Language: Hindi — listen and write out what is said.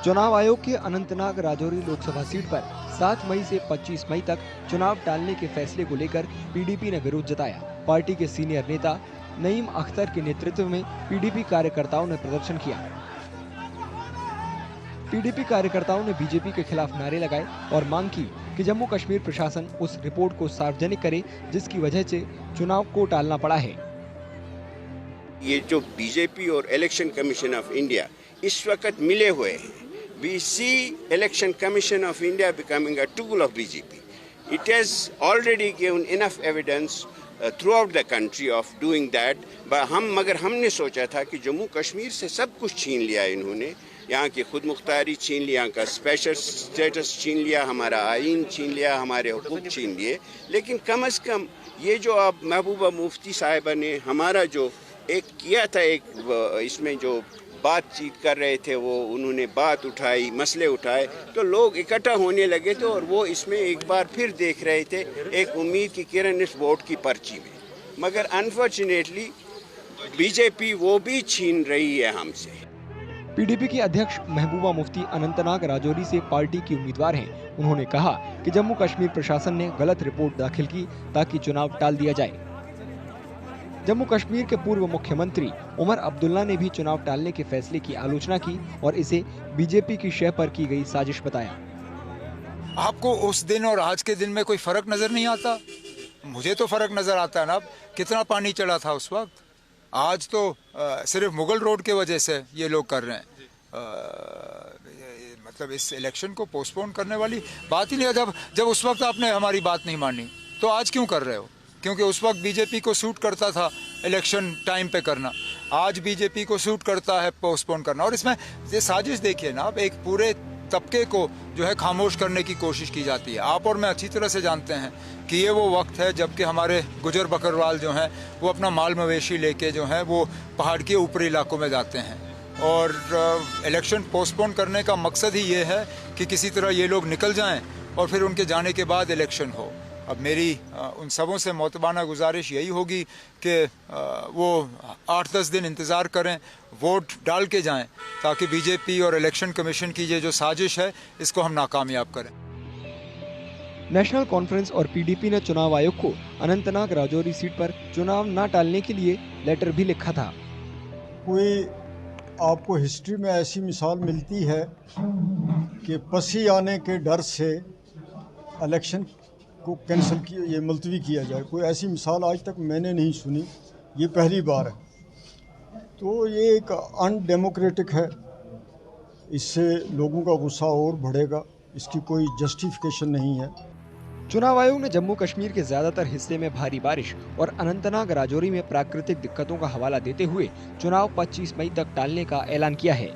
चुनाव आयोग के अनंतनाग राजौरी लोकसभा सीट पर 7 मई से 25 मई तक चुनाव टालने के फैसले को लेकर पीडीपी ने विरोध जताया। पार्टी के सीनियर नेता नईम अख्तर के नेतृत्व में पीडीपी कार्यकर्ताओं ने प्रदर्शन किया। पीडीपी कार्यकर्ताओं ने बीजेपी के खिलाफ नारे लगाए और मांग की कि जम्मू कश्मीर प्रशासन उस रिपोर्ट को सार्वजनिक करे जिसकी वजह से चुनाव को टालना पड़ा है। ये जो बीजेपी और इलेक्शन कमीशन ऑफ इंडिया इस वक्त मिले हुए हैं, we see election commission of India becoming a tool of BJP. It has already given enough evidence throughout the country of doing that. मगर हमने सोचा था कि जम्मू कश्मीर से सब कुछ छीन लिया इन्होंने, यहाँ की खुद मुख्तारी छीन लिया, यहाँ का स्पेशल स्टेटस छीन लिया, हमारा आइन छीन लिया, हमारे हुकूक छीन लिए। लेकिन कम से कम ये जो अब महबूबा मुफ्ती साहिबा ने हमारा जो एक किया था, एक इसमें जो बातचीत कर रहे थे, वो उन्होंने बात उठाई, मसले उठाए, तो लोग इकट्ठा होने लगे थे और वो इसमें एक बार फिर देख रहे थे एक उम्मीद की किरण इस वोट की पर्ची में। मगर अनफॉर्चुनेटली बीजेपी वो भी छीन रही है हमसे। पीडीपी की अध्यक्ष महबूबा मुफ्ती अनंतनाग राजौरी से पार्टी की उम्मीदवार हैं। उन्होंने कहा कि जम्मू कश्मीर प्रशासन ने गलत रिपोर्ट दाखिल की ताकि चुनाव टाल दिया जाए। जम्मू कश्मीर के पूर्व मुख्यमंत्री उमर अब्दुल्ला ने भी चुनाव टालने के फैसले की आलोचना की और इसे बीजेपी की शह पर की गई साजिश बताया। आपको उस दिन और आज के दिन में कोई फर्क नजर नहीं आता? मुझे तो फर्क नजर आता है ना। कितना पानी चढ़ा था उस वक्त। आज तो सिर्फ मुगल रोड के वजह से ये लोग कर रहे हैं। मतलब इस इलेक्शन को पोस्टपोन करने वाली बात ही नहीं है। जब उस वक्त आपने हमारी बात नहीं मानी तो आज क्यों कर रहे हो? क्योंकि उस वक्त बीजेपी को सूट करता था इलेक्शन टाइम पे करना, आज बीजेपी को सूट करता है पोस्टपोन करना। और इसमें ये साजिश देखिए ना, आप एक पूरे तबके को जो है खामोश करने की कोशिश की जाती है। आप और मैं अच्छी तरह से जानते हैं कि ये वो वक्त है जबकि हमारे गुजर बकरवाल जो हैं वो अपना माल मवेशी लेके जो है वो पहाड़ के ऊपरी इलाकों में जाते हैं। और इलेक्शन पोस्टपोन करने का मकसद ही ये है कि किसी तरह ये लोग निकल जाएं और फिर उनके जाने के बाद इलेक्शन हो। अब मेरी उन सबों से मोतबाना गुजारिश यही होगी कि वो 8-10 दिन इंतज़ार करें, वोट डाल के जाएं, ताकि बीजेपी और इलेक्शन कमीशन की ये जो साजिश है इसको हम नाकामयाब करें। नेशनल कॉन्फ्रेंस और पीडीपी ने चुनाव आयोग को अनंतनाग राजौरी सीट पर चुनाव न टालने के लिए लेटर भी लिखा था। कोई आपको हिस्ट्री में ऐसी मिसाल मिलती है कि पसी आने के डर से इलेक्शन को कैंसिल किया, ये मुलतवी किया जाए? कोई ऐसी मिसाल आज तक मैंने नहीं सुनी, ये पहली बार है। तो ये एक अनडेमोक्रेटिक है, इससे लोगों का गुस्सा और बढ़ेगा, इसकी कोई जस्टिफिकेशन नहीं है। चुनाव आयोग ने जम्मू कश्मीर के ज्यादातर हिस्से में भारी बारिश और अनंतनाग राजौरी में प्राकृतिक दिक्कतों का हवाला देते हुए चुनाव 25 मई तक टालने का ऐलान किया है।